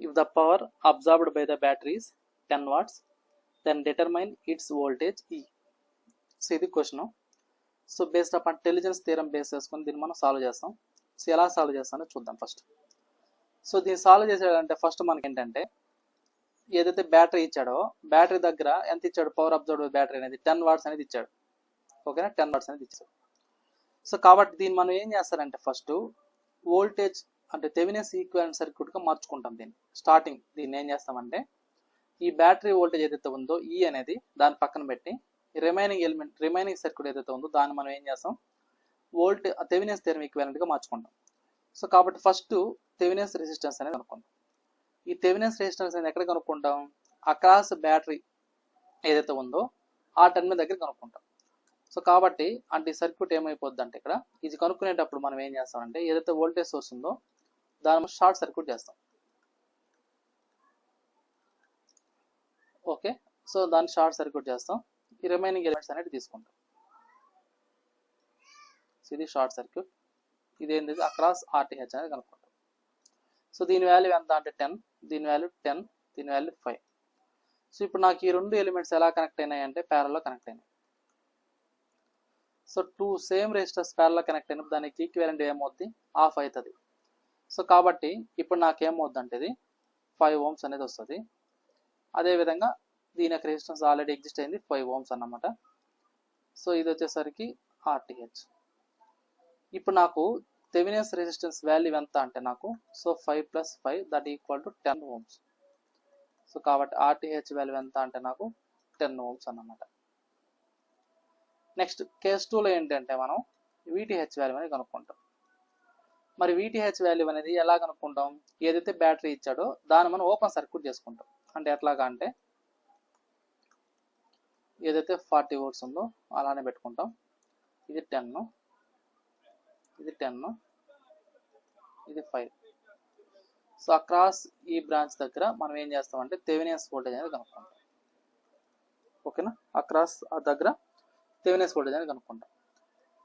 if the power absorbed by the battery is 10 watts, then determine its voltage E. So ఇది question. So based upon intelligence theorem base చేసుకొని దీన్ని మనం solve చేస్తాం. So ఎలా solve చేస్తామో చూద్దాం first. So దీన్ని సాల్వ్ చేసేటంటే ఫస్ట్ మనకి ఏంటంటే ఏదైతే బ్యాటరీ ఇచ్చాడో బ్యాటరీ దగ్గర ఎంత ఇచ్చాడు, పవర్ అబ్జర్వ్డ్ బ్యాటరీ అనేది 10 వాట్స్ అనేది ఇచ్చాడు. ఓకేనా, 10 వాట్స్ అనేది ఇచ్చాడు. సో కాబట్టి దీన్ని మనం ఏం చేస్తారంటే ఫస్ట్ వోల్టేజ్ అంటే థెవెనిన్ ఈక్వివలెంట్ సర్క్యూట్గా మార్చుకుంటాం. దీన్ని ఏం చేస్తామంటే ఈ బ్యాటరీ వోల్టేజ్ ఏదైతే ఉందో ఈ అనేది దాని పక్కన పెట్టి రిమైనింగ్ సర్క్యూట్ ఏదైతే ఉందో దాన్ని మనం ఏం చేస్తాం థెవెనిన్ థియరం ఈక్వివలెంట్గా మార్చుకుంటాం. సో కాబట్టి ఫస్ట్ థెవెనిన్ రెసిస్టెన్స్ అనేది కనుక్కుంటాం. ఈ థెవెనిన్ రెసిస్టెన్స్ అనేది ఎక్కడ కనుక్కుంటాం, అక్రాస్ బ్యాటరీ ఏదైతే ఉందో ఆ టెర్మినల్ దగ్గర కనుక్కుంటాం. సో కాబట్టి అంటే ఈ సర్క్యూట్ ఏమైపోద్ది అంటే ఇక్కడ ఇది కనుక్కునేటప్పుడు మనం ఏం చేస్తామంటే ఏదైతే వోల్టేజ్ సోర్స్ ఉందో దాన్ని షార్ట్ సర్క్యూట్ చేస్తాం. ఓకే, సో దాన్ని షార్ట్ సర్క్యూట్ చేస్తాం. ఈ రిమైనింగ్ ఎలిమెంట్స్ అనేది తీసుకుంటాం. సో ఇది షార్ట్ సర్క్యూట్. ఇదేంటి అక్రాస్ ఆర్టీహెచ్ అనేది కనుక్కుంటాం. సో దీని వాల్యూ ఎంత అంటే 10, దీని వాల్యూ 10, దీని వాల్యూ 5. సో ఇప్పుడు నాకు ఈ రెండు ఎలిమెంట్స్ ఎలా కనెక్ట్ అయినాయి అంటే ప్యారల్లో కనెక్ట్ అయినాయి. సో 2 సేమ్ రెసిస్టర్స్ ప్యారల్లో కనెక్ట్ అయినప్పుడు దానికి ఈక్వివలెంట్ ఏమవుద్ది, ఆఫ్ అవుతుంది. సో కాబట్టి ఇప్పుడు నాకేమవుద్ది అంటే ఇది 5 ohms అనేది వస్తుంది. అదేవిధంగా దీని యొక్క రెసిస్టెన్స్ ఆల్రెడీ ఎగ్జిస్ట్ అయింది 5 ohms అన్నమాట. సో ఇది వచ్చేసరికి ఆర్టీహెచ్. ఇప్పుడు నాకు థెవెనిన్ రెసిస్టెన్స్ వాల్యూ ఎంత అంటే నాకు so 5 + 5 that equal to 10 ohms. So కాబట్టి ఆర్టీహెచ్ వాల్యూ ఎంత అంటే నాకు 10 ohms అన్నమాట. నెక్స్ట్ కేస్ 2లో ఏంటంటే మనం వీటీహెచ్ వాల్యూ అనేది కనుక్కుంటాం. మరి వీటీహెచ్ వాల్యూ అనేది ఎలా కనుక్కుంటాం, ఏదైతే బ్యాటరీ ఇచ్చాడో దాన్ని మనం ఓపెన్ సర్క్యూట్ చేసుకుంటాం. అంటే ఎట్లాగా అంటే ఏదైతే 40 volts ఉందో అలానే పెట్టుకుంటాం. ఇది 10, ఇది 10, ఇది 5. సో అక్రాస్ ఈ బ్రాంచ్ దగ్గర మనం ఏం చేస్తామంటే థెవెనిన్ వోల్టేజ్ అనేది కనుక్కుంటాం. ఓకేనా, అక్రాస్ ఆ దగ్గర థెవెనిన్ వోల్టేజ్ అనేది కనుక్కుంటాం.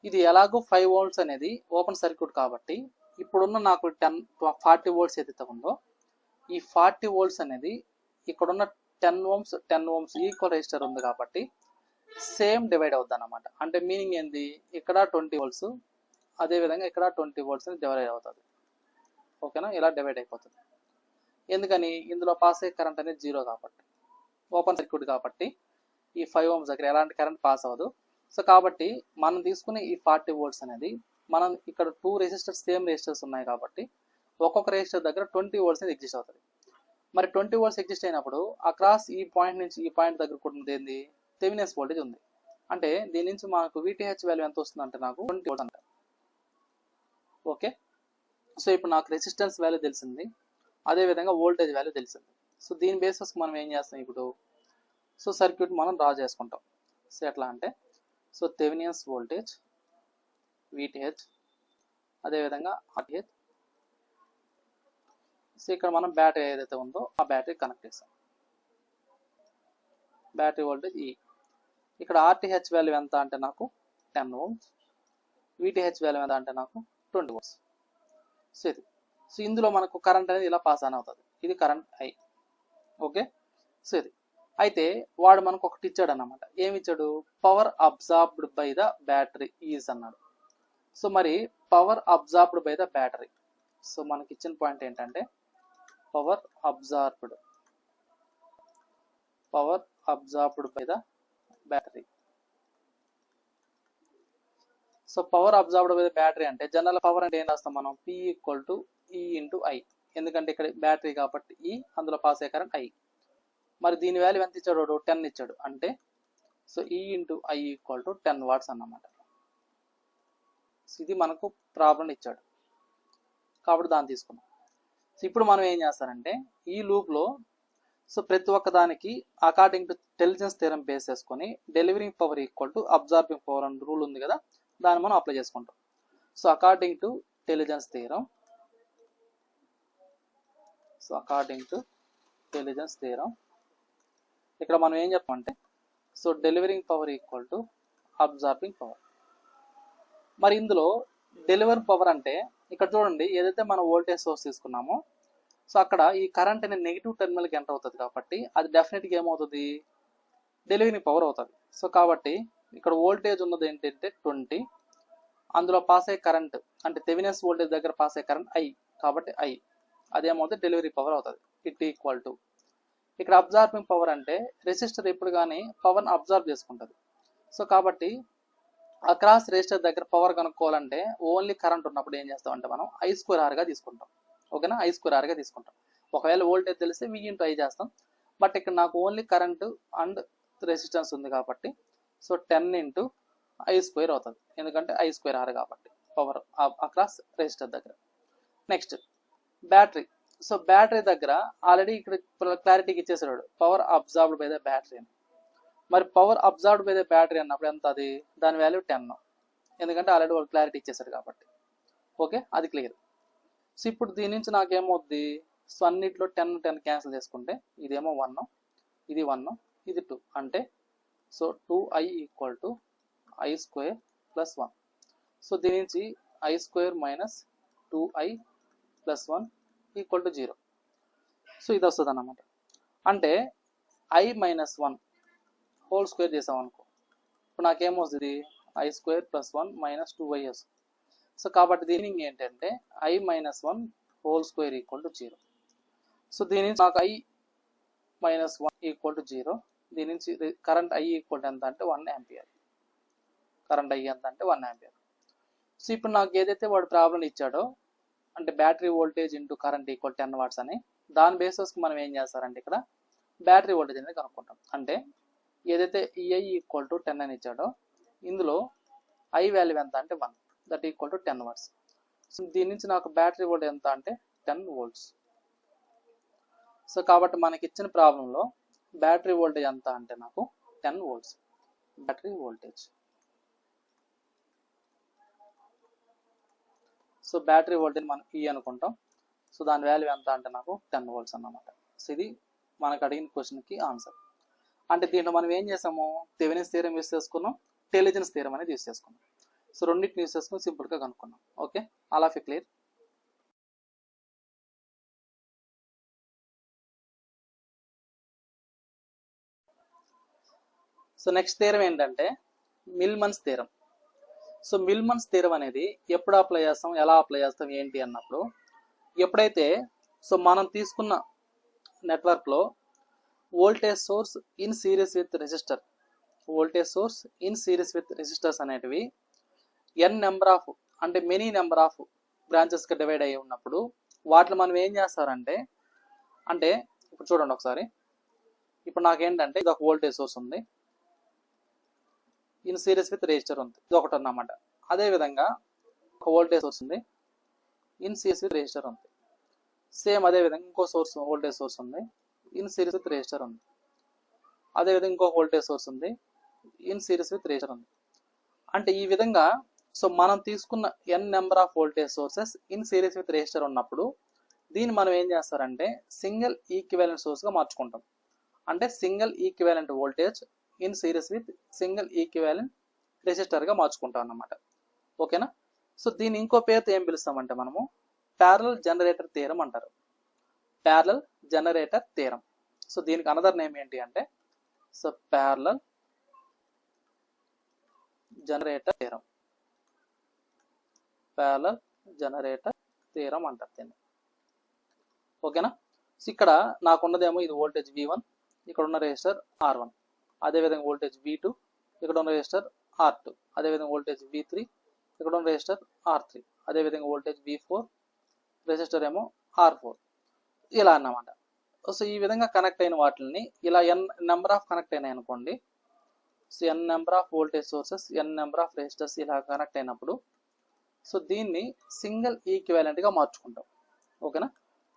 ఇది ఎలాగో 5 volts అనేది ఓపెన్ సర్క్యూట్ కాబట్టి ఇప్పుడున్న నాకు 40 volts ఏదైతే ఉందో ఈ 40 volts అనేది ఇక్కడున్న 10 ohms ఈక్వల్ రెసిస్టర్ ఉంది కాబట్టి సేమ్ డివైడ్ అవుద్ది అన్నమాట. అంటే మీనింగ్ ఏంది, ఇక్కడ 20 volts అదేవిధంగా ఇక్కడ 20 volts అని డివైడ్ అవుతుంది. ఓకేనా, ఇలా డివైడ్ అయిపోతుంది. ఎందుకని ఇందులో పాస్ అయ్యే కరెంట్ అనేది 0 కాబట్టి ఓపెన్ సర్క్యూట్ కాబట్టి ఈ 5 ohms దగ్గర ఎలాంటి కరెంట్ పాస్ అవ్వదు. సో కాబట్టి మనం తీసుకునే ఈ 40 volts అనేది మనం ఇక్కడ 2 రెసిస్టర్స్ సేమ్ రెసిస్టర్స్ ఉన్నాయి కాబట్టి ఒక్కొక్క రెసిస్టర్ దగ్గర 20 volts అనేది ఎగ్జిస్ట్ అవుతుంది. మరి 20 volts ఎగ్జిస్ట్ అయినప్పుడు అక్రాస్ ఈ పాయింట్ నుంచి ఈ పాయింట్ దగ్గర కూడా ఏంది థెవెనిన్ వోల్టేజ్ ఉంది. అంటే దీని నుంచి మనకు వీటీహెచ్ వాల్యూ ఎంత వస్తుంది అంటే నాకు 20 volts అంట. ఓకే, సో ఇప్పుడు నాకు రెసిస్టెన్స్ వాల్యూ తెలిసింది, అదేవిధంగా వోల్టేజ్ వాల్యూ తెలిసింది. సో దీని బేసిస్ మనం ఏం చేస్తాం ఇప్పుడు సో సర్క్యూట్ మనం డ్రా చేసుకుంటాం. సో ఎట్లా అంటే సో థెవెనిన్ వోల్టేజ్, వీటీహెచ్, అదేవిధంగా ఆర్టీహెచ్. సో ఇక్కడ మనం బ్యాటరీ ఏదైతే ఉందో ఆ బ్యాటరీ కనెక్ట్ చేస్తాం. బ్యాటరీ వోల్టేజ్ ఈ. ఇక్కడ ఆర్టీహెచ్ వాల్యూ ఎంత అంటే నాకు 10 ohms, వీటీహెచ్ వాల్యూ ఎంత అంటే నాకు 20 volts. సో ఇది. సో ఇందులో మనకు కరెంట్ అనేది ఇలా పాస్ ఆన్ అవుతుంది. ఇది కరెంట్ ఐ. ఓకే, సో ఇది. అయితే వాడు మనకు ఒకటి ఇచ్చాడు అన్నమాట. ఏమి ఇచ్చాడు, power absorbed by the battery is అన్నాడు. సో మరి power absorbed by the battery, so మనకి ఇచ్చిన పాయింట్ ఏంటంటే power absorbed by the battery. So power absorbed by the battery అంటే జనరల్ పవర్ అంటే ఏం రాస్తాం మనం, P = E × I. ఎందుకంటే ఇక్కడ బ్యాటరీ కాబట్టి ఈ అందులో పాస్ అయ్యే కరెంట్ I. మరి దీని వాల్యూ ఎంత ఇచ్చాడు, 10 ఇచ్చాడు. అంటే సో E × I = 10 watts అన్నమాట. ఇది మనకు ప్రాబ్లం ఇచ్చాడు కాబట్టి దాన్ని తీసుకున్నాం. సో ఇప్పుడు మనం ఏం చేస్తారంటే ఈ లూప్లో సో ప్రతి ఒక్క దానికి according to intelligence theorem base చేసుకొని డెలివరింగ్ పవర్ = అబ్జార్బింగ్ పవర్ అని రూల్ ఉంది కదా, దాన్ని మనం అప్లై చేసుకుంటాం. So according to intelligence theorem ఇక్కడ మనం ఏం చెప్పామంటే so delivering power = absorbing power. మరి ఇందులో డెలివర్ పవర్ అంటే ఇక్కడ చూడండి ఏదైతే మనం వోల్టేజ్ సోర్స్ తీసుకున్నామో సో అక్కడ ఈ కరెంట్ అనేది నెగిటివ్ టెర్మినల్కి ఎంటర్ అవుతుంది కాబట్టి అది డెఫినెట్గా ఏమవుతుంది, డెలివరింగ్ పవర్ అవుతుంది. సో కాబట్టి ఇక్కడ వోల్టేజ్ ఉన్నది ఏంటంటే 20, అందులో పాస్ అయ్యే కరెంట్ అంటే థెవెనిన్స్ వోల్టేజ్ దగ్గర పాస్ అయ్యే కరెంట్ I, కాబట్టి I అదేమవుతుంది డెలివరీ పవర్ అవుతుంది. ఇట్ ఈక్వల్ టు ఇక్కడ అబ్జార్బింగ్ పవర్ అంటే రెసిస్టర్ ఎప్పుడు కానీ పవర్ని అబ్జార్బ్ చేసుకుంటుంది. సో కాబట్టి అక్రాస్ రెసిస్టర్ దగ్గర పవర్ కనుక్కోవాలంటే ఓన్లీ కరెంట్ ఉన్నప్పుడు ఏం చేస్తామంటే మనం I²R తీసుకుంటాం. ఓకేనా, I²R తీసుకుంటాం. ఒకవేళ వోల్టేజ్ తెలిస్తే V × I చేస్తాం. బట్ ఇక్కడ నాకు ఓన్లీ కరెంట్ అండ్ రెసిస్టెన్స్ ఉంది కాబట్టి సో 10 × I² అవుతుంది, ఎందుకంటే I²R కాబట్టి పవర్ అక్రాస్ రెసిస్టర్ దగ్గర. Next battery. సో బ్యాటరీ దగ్గర ఆల్రెడీ ఇక్కడ క్లారిటీకి ఇచ్చేసాడు power absorbed by the battery అని. మరి power absorbed by the battery అన్నప్పుడు ఎంత, అది దాని వాల్యూ 10, ఎందుకంటే ఆల్రెడీ వాళ్ళు క్లారిటీ ఇచ్చేసాడు కాబట్టి. ఓకే, అది క్లియర్. సో ఇప్పుడు దీని నుంచి నాకేమవుద్ది, సో అన్నిట్లో 10 క్యాన్సిల్ చేసుకుంటే ఇదేమో 1, ఇది 1, ఇది 2, అంటే సో 2I = I² + 1. సో దీని నుంచి I² - 2I + 1 = 0. సో ఇది వస్తుంది అన్నమాట. అంటే I - 1 హోల్ స్క్వేర్ చేసాం అనుకో, ఇప్పుడు నాకేమొస్తుంది I² + 1 - 2I వస్తుంది. సో కాబట్టి దీని ఏంటంటే I - 1 హోల్ స్క్వేర్ = 0. సో దీని నుంచి నాకు I - 1 = 0. దీని నుంచి కరెంట్ I = ఎంత అంటే 1 ఆంపియర్. కరెంట్ I ఎంత అంటే 1 ఆంపియర్. సో ఇప్పుడు నాకు ఏదైతే వాడు ప్రాబ్లం ఇచ్చాడో అంటే battery voltage into current = 10 watts అని, దాని బేసిస్కి మనం ఏం చేస్తారంటే ఇక్కడ బ్యాటరీ వోల్టేజ్ అనేది కనుక్కుంటాం. అంటే ఏదైతే EI = 10 అని ఇచ్చాడో ఇందులో I వాల్యూ ఎంత అంటే 1, దట్ = 10 వాట్స్. సో దీని నుంచి నాకు బ్యాటరీ వోల్టేజ్ ఎంత అంటే 10 వోల్ట్స్. సో కాబట్టి మనకి ఇచ్చిన ప్రాబ్లంలో బ్యాటరీ వోల్టేజ్ ఎంత అంటే నాకు 10 volts battery voltage. So battery voltage మనం E అనుకుంటాం. సో దాని వాల్యూ ఎంత అంటే నాకు 10 వోల్ట్స్ అన్నమాట. సో ఇది మనకు అడిగిన క్వశ్చన్కి ఆన్సర్. అంటే దీంట్లో మనం ఏం చేసాము, థెవెనిన్స్ థియరం యూస్ చేసుకున్నాం, టెలిజెన్స్ థియరం అనేది యూస్ చేసుకున్నాం. సో రెండింటిని యూస్ చేసుకుని సింపుల్గా కనుక్కున్నాం. Okay, all of you clear. So next theorem ఏంటంటే Millman's theorem. So Millman's theorem అనేది ఎప్పుడు అప్లై చేస్తాం, ఎలా అప్లై చేస్తాం ఏంటి అన్నప్పుడు, ఎప్పుడైతే సో మనం తీసుకున్న నెట్వర్క్లో voltage source in series with resistor, voltage source in series with resistors అనేటివి n నెంబర్ ఆఫ్ అంటే మెనీ నెంబర్ ఆఫ్ బ్రాంచెస్కి డివైడ్ అయ్యి ఉన్నప్పుడు వాటిని మనం ఏం చేస్తారంటే, అంటే ఇప్పుడు చూడండి ఒకసారి, ఇప్పుడు నాకేంటంటే ఇది ఒక వోల్టేజ్ సోర్స్ ఉంది, ఇన్ సిరీస్ విత్ రెసిస్టర్ ఉంది, ఇది ఒకటి అన్నమాట. అదేవిధంగా ఒక వోల్టేజ్ సోర్స్ ఉంది, ఇన్ సిరీస్ విత్ రెసిస్టర్ ఉంది. సేమ్ అదేవిధంగా ఇంకో సోర్స్ వోల్టేజ్ సోర్స్ ఉంది, ఇన్ సిరీస్ విత్ రెసిస్టర్ ఉంది. అదేవిధంగా ఇంకో వోల్టేజ్ సోర్స్ ఉంది, ఇన్ సిరీస్ విత్ రెసిస్టర్ ఉంది. అంటే ఈ విధంగా సో మనం తీసుకున్న n number of voltage sources in series with resistor ఉన్నప్పుడు దీన్ని మనం ఏం చేస్తారంటే సింగిల్ ఈక్వివాలెంట్ సోర్స్గా మార్చుకుంటాం. అంటే single equivalent voltage in series with single equivalent రెసిస్టర్గా మార్చుకుంటాం అన్నమాట. ఓకేనా. సో దీన్ని ఇంకో పేరుతో ఏం పిలుస్తామంటే మనము ప్యారలల్ జనరేటర్ థియరం అంటారు. Parallel generator theorem. సో దీనికి అనదర్ నేమ్ ఏంటి అంటే so parallel generator theorem. Parallel generator theorem అంటారు దీన్ని. ఓకేనా. సో ఇక్కడ నాకున్నదేమో ఇది వోల్టేజ్ V1, ఇక్కడ ఉన్న రెసిస్టర్ R1, అదేవిధంగా వోల్టేజ్ V2, ఇక్కడ ఉన్న రెసిస్టర్ R2, అదేవిధంగా వోల్టేజ్ V3, ఇక్కడ ఉన్న రెసిస్టర్ R3, అదేవిధంగా వోల్టేజ్ V4, రెసిస్టర్ ఏమో R4, ఇలా అన్నమాట. సో ఈ విధంగా కనెక్ట్ అయిన వాటిని ఇలా n నెంబర్ ఆఫ్ కనెక్ట్ అయినాయి అనుకోండి. So n number of voltage sources, n number of resistors ఇలా కనెక్ట్ అయినప్పుడు సో దీన్ని సింగిల్ ఈక్వివాలెంట్గా మార్చుకుంటాం. ఓకేనా.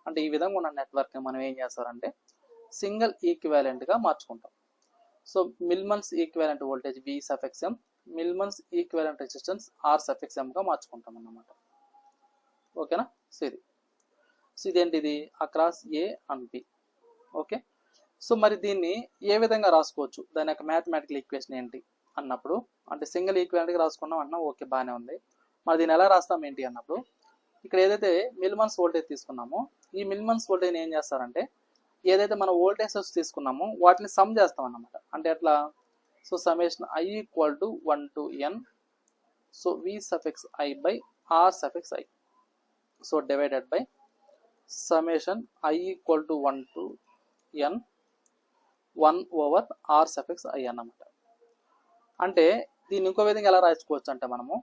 అంటే ఈ విధంగా ఉన్న నెట్వర్క్ని మనం ఏం చేస్తారంటే సింగిల్ ఈక్వివాలెంట్గా మార్చుకుంటాం. So Millman's equivalent voltage V(m), Millman's equivalent resistance R(m)గా మార్చుకుంటాం అన్నమాట. ఓకేనా. సో ఇదేంటిది across A and B. Okay. So మరి దీన్ని ఏ విధంగా రాసుకోవచ్చు, దాని యొక్క మ్యాథమెటికల్ ఈక్వేషన్ ఏంటి అన్నప్పుడు, అంటే సింగిల్ ఈక్వివాలెంట్గా రాసుకున్నాం అన్నా ఓకే బాగానే ఉంది. మరి దీన్ని ఎలా రాస్తాం ఏంటి అన్నప్పుడు ఇక్కడ ఏదైతే మిల్మన్స్ వోల్టేజ్ తీసుకున్నామో ఈ మినిమమ్స్ వోల్టేజ్ ఏం చేస్తారంటే ఏదైతే మనం వోల్టేజ్ సోర్స్ తీసుకున్నామో వాటిని సమ్ చేస్తాం అన్నమాట. అంటే ఎట్లా, so summation I equal to 1 to n, so V suffix I by R suffix I, so divided by summation I equal to 1 to n 1 over R suffix I అన్నమాట. అంటే దీన్ని ఇంకో విధంగా ఎలా రాసుకోవచ్చు అంటే మనము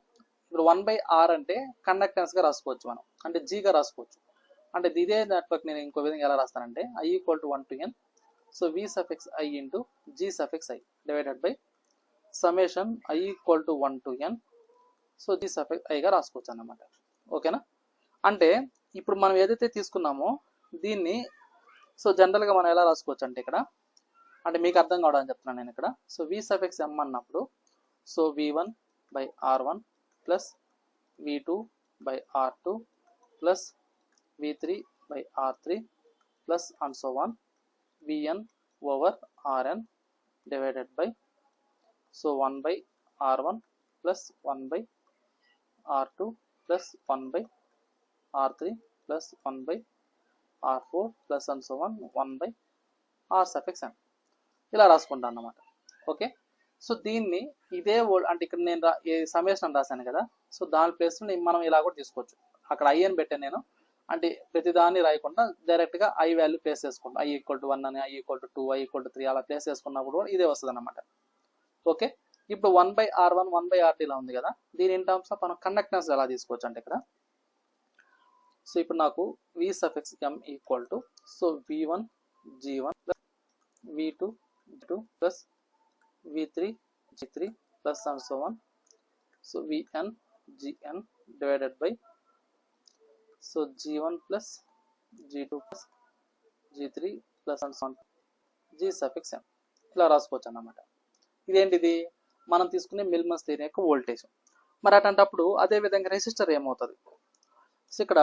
ఇప్పుడు 1/R అంటే కండక్టెన్స్గా రాసుకోవచ్చు మనం, అంటే జీగా రాసుకోవచ్చు. అంటే ఇదే నెట్వర్క్ నేను ఇంకో విధంగా ఎలా రాస్తానంటే I equal to 1 to n, so V suffix I into G suffix I divided by summation I equal to 1 to n, so G suffix Iగా రాసుకోవచ్చు అన్నమాట. ఓకేనా. అంటే ఇప్పుడు మనం ఏదైతే తీసుకున్నామో దీన్ని సో జనరల్గా మనం ఎలా రాసుకోవచ్చు అంటే ఇక్కడ, అంటే మీకు అర్థం కావడానికి చెప్తున్నాను నేను ఇక్కడ. సో V సఫిక్స్ M అన్నప్పుడు so V1 by R1 plus V2 by R2 plus V3 by R3 plus and so on Vn over Rn divided by so 1 by R1 plus 1 by R2 plus 1 by R3 plus 1 by R4 plus and so on 1 by R suffix n ఇలా రాసుకుంటాను అన్నమాట. Okay. So దీన్ని ఇదే అంటే ఇక్కడ నేను summation రాశాను కదా, సో దాని ప్లేస్లో మనం ఇలా కూడా తీసుకోవచ్చు. అక్కడ I అని పెట్టాను నేను, అంటే ప్రతిదాన్ని రాయకుండా డైరెక్ట్గా I వాల్యూ ప్లేస్ చేసుకుంటాం. I ఈక్వల్ టు 1 అని, I equal to 2, I equal to 3 అలా ప్లేస్ చేసుకున్నప్పుడు కూడా ఇదే వస్తుంది అన్నమాట. ఓకే. ఇప్పుడు 1/R1 1/R2 ఇలా ఉంది కదా, దీని ఇన్ టర్మ్స్ ఆఫ్ మనం కండక్టెన్స్ ఎలా తీసుకోవచ్చు అంటే ఇక్కడ, సో ఇప్పుడు నాకు V suffix M equal to so V1 G1 plus V2 G2 plus V3 G3 plus and so on, so Vn Gn divided by so G1 plus G2 plus G3 plus and so on G suffix M ఇలా రాసుకోవచ్చు అన్నమాట. ఇదేంటిది మనం తీసుకునే మిల్మన్స్ theory యొక్క voltage. మరి అట్లాంటప్పుడు అదే విధంగా రెసిస్టర్ ఏమవుతుంది, సో ఇక్కడ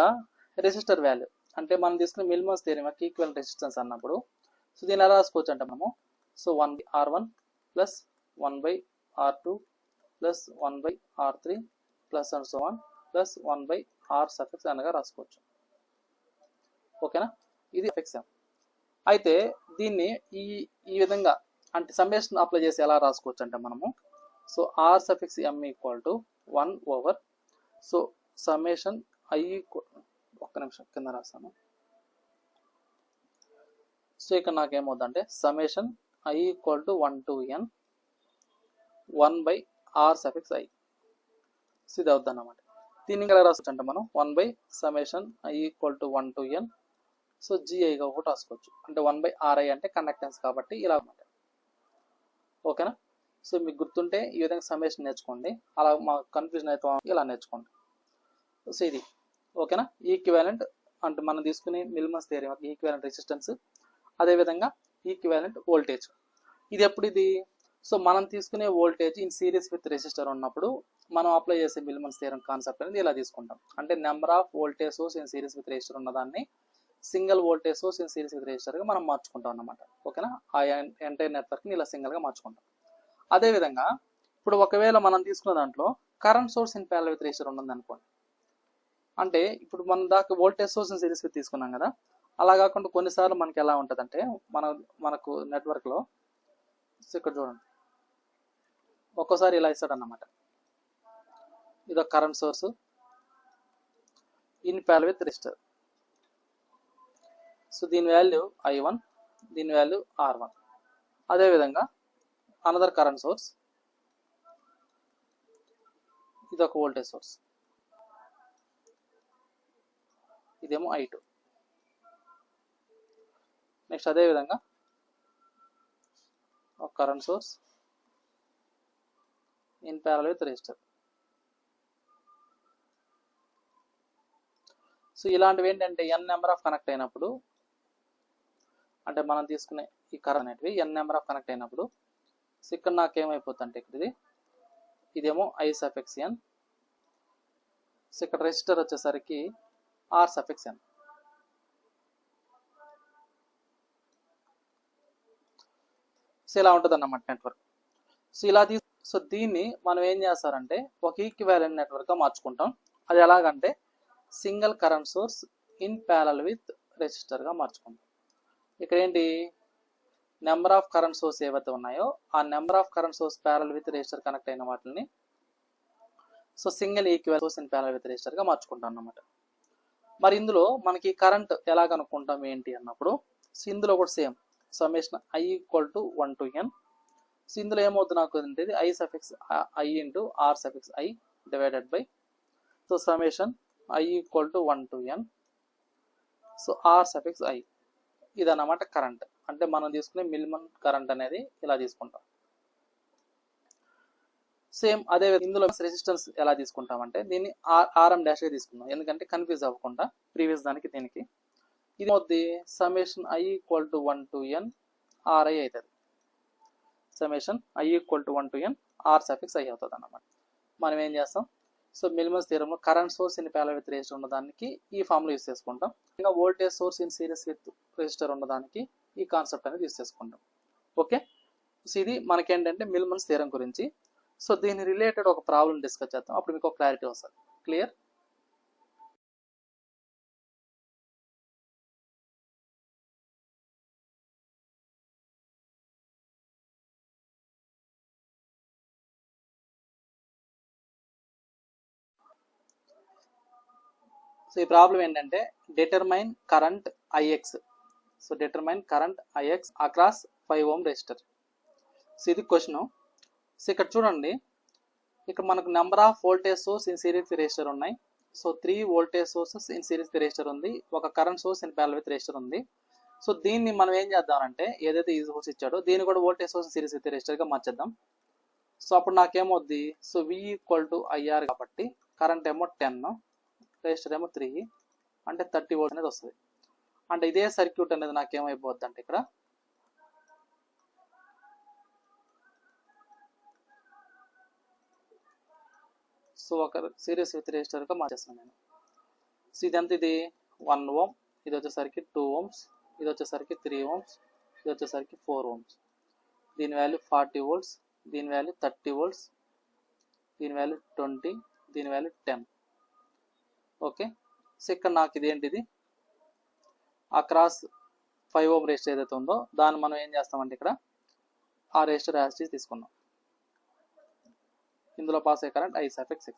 రెసిస్టర్ వాల్యూ అంటే మనం తీసుకునే మిల్మన్స్ థియరీ యొక్క ఈక్వల్ రెసిస్టెన్స్ అన్నప్పుడు సో దీన్ని ఎలా రాసుకోవచ్చు అంటే మనము so 1/R1 plus 1/R2 plus 1/R3 plus and so on plus 1/R suffix అనగా రాసుకోవచ్చు. ఓకేనా. ఇది సఫిక్స్ M. అయితే దీన్ని ఈ విధంగా అంటే సమ్మేషన్ అప్లై చేసి ఎలా రాసుకోవచ్చు అంటే మనము so R suffix M equal to 1 over so summation I ఒక్క నిమిషం కింద రాస్తాను. సో ఇక్కడ నాకేమవుతుందంటే summation I equal to 1 to n 1/R suffix I, so ఇది అవుతుంది అన్నమాట. దీన్ని ఎలా రాసుకోవచ్చు అంటే మనం 1 summation I equal to 1 to n so GIగా ఒకటి రాసుకోవచ్చు. అంటే 1/RI అంటే కండక్టెన్స్ కాబట్టి ఇలా అన్నమాట. ఓకేనా. సో మీకు గుర్తుంటే ఈ విధంగా సమ్మేషన్ నేర్చుకోండి, అలా మా కన్ఫ్యూజన్ అయితే ఇలా నేర్చుకోండి. సో ఇది ఓకేనా. ఈక్వివాలెంట్ అంటే మనం తీసుకునే మిల్మన్స్ థియరీ ఈక్వివాలెంట్ రెసిస్టెన్స్, అదేవిధంగా ఈక్వివాలెంట్ వోల్టేజ్. ఇది ఎప్పుడు ఇది, సో మనం తీసుకునే voltage in series with resistor ఉన్నప్పుడు మనం అప్లై చేసే మిల్మన్స్ థియరీ కాన్సెప్ట్ అనేది ఇలా తీసుకుంటాం. అంటే number of voltage source in series with resistor ఉన్నదాన్ని single voltage source in series with రెసిస్టర్గా మనం మార్చుకుంటాం అన్నమాట. ఓకేనా. ఆ ఎంటైర్ నెట్వర్క్ని ఇలా సింగిల్గా మార్చుకుంటాం. అదేవిధంగా ఇప్పుడు ఒకవేళ మనం తీసుకున్న దాంట్లో current source in parallel with resistor ఉన్నది అనుకోండి, అంటే ఇప్పుడు మనం దాకా voltage source in series with తీసుకున్నాం కదా, అలా కాకుండా కొన్నిసార్లు మనకి ఎలా ఉంటుంది అంటే మనకు నెట్వర్క్లో ఇక్కడ చూడండి ఒక్కోసారి ఇలా ఇస్తాడు అన్నమాట. ఇది ఒక current source in parallel with resistor, so దీని వాల్యూ I1, దీని వాల్యూ R1. అదేవిధంగా అనదర్ కరెంట్ సోర్స్, ఇది ఒక వోల్టేజ్ సోర్స్, ఇదేమో I2. నెక్స్ట్ అదేవిధంగా ఒక current source in parallel with resistor. So ఇలాంటివి ఏంటంటే n నెంబర్ ఆఫ్ కనెక్ట్ అయినప్పుడు, అంటే మనం తీసుకునే ఈ కరెంట్ అనేటివి n నెంబర్ ఆఫ్ కనెక్ట్ అయినప్పుడు, సో ఇక్కడ నాకేమైపోతుంది అంటే ఇక్కడ ఇదేమో I సఫిక్స్ n, సో ఇక్కడ రెసిస్టర్ వచ్చేసరికి R సఫిక్స్ n. సో ఇలా ఉంటుంది అన్నమాట నెట్వర్క్. సో ఇలా సో దీన్ని మనం ఏం చేస్తారంటే ఒక ఈక్వివాలెంట్ నెట్వర్క్గా మార్చుకుంటాం. అది ఎలాగంటే single current source in parallel with రెసిస్టర్గా మార్చుకుంటాం. ఇక్కడ ఏంటి, నెంబర్ ఆఫ్ కరెంట్ సోర్స్ ఏవైతే ఉన్నాయో ఆ number of current source parallel with resistor connect అయిన వాటిని so single equal source in parallel with రెసిస్టర్గా మార్చుకుంటాం అన్నమాట. మరి ఇందులో మనకి కరెంట్ ఎలా కనుక్కుంటాం ఏంటి అన్నప్పుడు, సో ఇందులో కూడా same summation I equal to 1 to n. So ఇందులో ఏమవుతుంది నాకు అంటే I suffix I into R suffix I divided by so summation I equal to 1 to n so R suffix I. ఇదన్నమాట కరెంట్. అంటే మనం తీసుకునే మినిమం కరెంట్ అనేది ఇలా తీసుకుంటాం. సేమ్ అదే ఇందులో రెసిస్టెన్స్ ఎలా తీసుకుంటామంటే దీన్ని RM డాష్ తీసుకుందాం, ఎందుకంటే కన్ఫ్యూజ్ అవ్వకుండా ప్రీవియస్ దానికి దీనికి. ఇది అవుద్ది summation I equal to 1 to n RI అవుతుంది. Summation I equal to 1 to n R suffix I అవుతుంది అన్నమాట. మనం ఏం చేస్తాం, సో మిల్మన్స్ థియరంలో current source in parallel with resistor ఉన్నదానికి ఈ ఫార్ములా యూస్ చేసుకుంటాం. ఇంకా voltage source in series with resistor ఉన్నదానికి ఈ కాన్సెప్ట్ అనేది యూస్ చేసుకుంటాం. ఓకే, సో ఇది మనకేంటంటే మిల్మన్స్ థియరం గురించి. సో దీని రిలేటెడ్ ఒక ప్రాబ్లం డిస్కస్ చేద్దాం, అప్పుడు మీకు క్లారిటీ వస్తుంది. క్లియర్? సో ఈ ప్రాబ్లం ఏంటంటే determine current IX. So determine current IX across 5 ohm resistor. So ఇది క్వశ్చన్. సో ఇక్కడ చూడండి, ఇక్కడ మనకు number of voltage source in series resistor ఉన్నాయి. So 3 voltage sources in series resistor ఉంది, ఒక current source in parallel with resistor ఉంది. So దీన్ని మనం ఏం చేద్దామంటే ఏదైతే ఈ సోర్స్ ఇచ్చాడో దీన్ని కూడా వోల్టేజ్ సోర్స్ సిరీస్ విత్ రెసిస్టర్గా మార్చేద్దాం. సో అప్పుడు నాకేమవుద్ది, so V equal to IR కాబట్టి కరెంట్ ఏమో 10, రెసిస్టర్ ఏమో 3, అంటే 30 వోల్ట్ అనేది వస్తుంది. అంటే ఇదే సర్క్యూట్ అనేది నాకేమైపోద్ది అంటే ఇక్కడ సో ఒక సిరీస్ విత్ రెసిస్టర్గా మార్చేస్తాను నేను. సో ఇదంతా ఇది 1 ohm, ఇది వచ్చేసరికి 2 ohms, ఇది వచ్చేసరికి 3 ohms, ఇది వచ్చేసరికి 4 ohms. దీని వాల్యూ 40 volts, దీని వాల్యూ 30 volts, దీని వాల్యూ 20, దీని వాల్యూ 10. ఓకే, సో ఇక్కడ నాకు ఇదేంటిది అక్రాస్ 5 ohm రెసిస్టర్ ఏదైతే ఉందో దాన్ని మనం ఏం చేస్తామంటే ఇక్కడ ఆ రెసిస్టర్ యాసిటీస్ తీసుకున్నాం. ఇందులో పాస్ అయ్యే కరెంట్ I సఫిక్స్ X.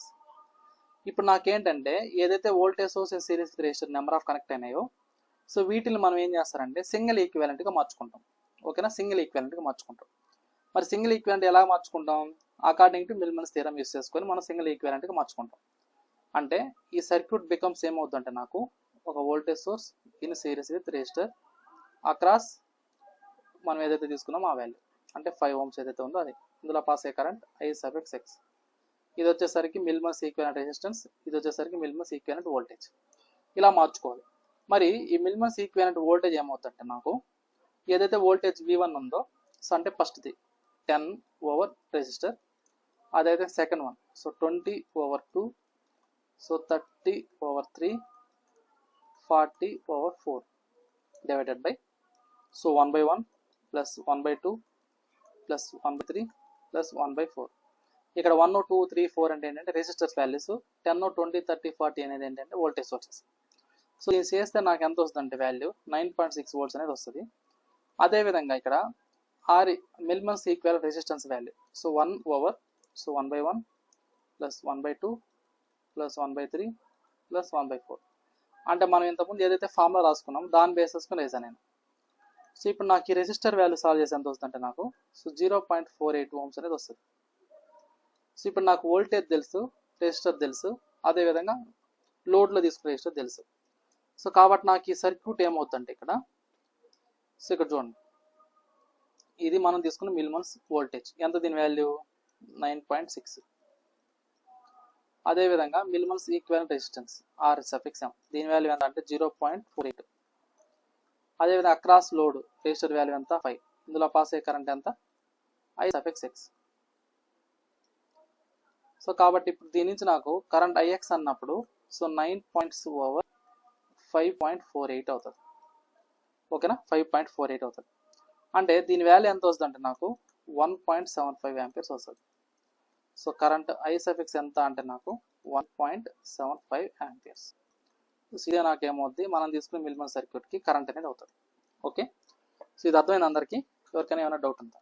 ఇప్పుడు నాకేంటంటే ఏదైతే voltage source series resistor number of connect అయినాయో సో వీటిని మనం ఏం చేస్తారంటే సింగిల్ ఈక్వివలెంట్గా మార్చుకుంటాం. ఓకేనా, సింగిల్ ఈక్వివలెంట్గా మార్చుకుంటాం. మరి సింగిల్ ఈక్వివలెంట్ ఎలా మార్చుకుంటాం, అకార్డింగ్ టు మిల్మన్స్ థియరం యూస్ చేసుకొని మనం సింగిల్ ఈక్వివలెంట్గా మార్చుకుంటాం. అంటే ఈ సర్క్యూట్ బికమ్స్ ఏమవుతుందంటే నాకు ఒక voltage source in series with resistor across మనం ఏదైతే తీసుకున్నామో ఆ వాల్యూ అంటే 5 ohms ఏదైతే ఉందో అది. ఇందులో పాస్ అయ్యే కరెంట్ I సఫిక్స్ X. ఇది వచ్చేసరికి మిల్మన్స్ ఈక్వివలెంట్ రెసిస్టెన్స్, ఇది వచ్చేసరికి మిల్మన్స్ ఈక్వివలెంట్ వోల్టేజ్. ఇలా మార్చుకోవాలి. మరి ఈ మిల్మన్స్ ఈక్వివలెంట్ వోల్టేజ్ ఏమవుతుందంటే నాకు ఏదైతే వోల్టేజ్ V1 ఉందో సో అంటే ఫస్ట్ది 10 ఓవర్ రెసిస్టర్, అదైతే second one so 20 over 2, so 30 over 3, 40 over 4 divided by so 1/1 plus 1/2 plus 1/3 plus 1/4. ఇక్కడ 1, 2, 3, 4 అంటే ఏంటంటే రెసిస్టర్స్ వాల్యూస్, 10, 20, 30, 40 అనేది ఏంటంటే వోల్టేజ్ సోర్సెస్. సో ఇది చేస్తే నాకు ఎంత వస్తుంది అంటే వాల్యూ 9.6 volts అనేది వస్తుంది. అదేవిధంగా ఇక్కడ Millman's equal resistance value so 1 over so 1/1 plus 1/2 plus 1/3 plus 1/4. అంటే మనం ఇంతకుముందు ఏదైతే ఫార్ములా రాసుకున్నాం దాని బేసెస్కొని వేసాను నేను. సో ఇప్పుడు నాకు ఈ రెసిస్టర్ వాల్యూ సాల్వ్ చేసి ఎంత వస్తుందంటే నాకు సో 0.48 ohms అనేది వస్తుంది. సో ఇప్పుడు నాకు వోల్టేజ్ తెలుసు, రెసిస్టర్ తెలుసు, అదేవిధంగా లోడ్లో తీసుకునే రెసిస్టర్ తెలుసు. సో కాబట్టి నాకు ఈ సర్క్యూట్ ఏమవుతుందంటే ఇక్కడ సో ఇక్కడ చూడండి, ఇది మనం తీసుకున్న మిల్మన్స్ వోల్టేజ్ ఎంత, దీని వాల్యూ 9.6. అదేవిధంగా Millman's equivalent resistance R suffix M, దీని వాల్యూ ఎంత అంటే 0.48. అదేవిధంగా అక్రాస్ లోడ్ రెసిస్టర్ వాల్యూ ఎంత 5, ఇందులో పాస్ అయ్యే కరెంట్ ఎంత I సఫిక్స్ X. సో కాబట్టి ఇప్పుడు దీని నుంచి నాకు కరెంట్ IX అన్నప్పుడు సో 9.6 ఓవర్ 5.48 అవుతుంది. ఓకేనా, 5.48 అవుతుంది. అంటే దీని వాల్యూ ఎంత వస్తుంది అంటే నాకు 1.75 amperes వస్తుంది. సో కరెంట్ I సఫిక్స్ ఎంత అంటే నాకు 1.75 amperes. సీదా నాకేమవుద్ది, మనం తీసుకునే మినిమం సర్క్యూట్కి కరెంట్ అనేది అవుతుంది. ఓకే, సో ఇది అర్థమైంది అందరికీ? ఎవరికైనా ఏమైనా డౌట్ ఉందా?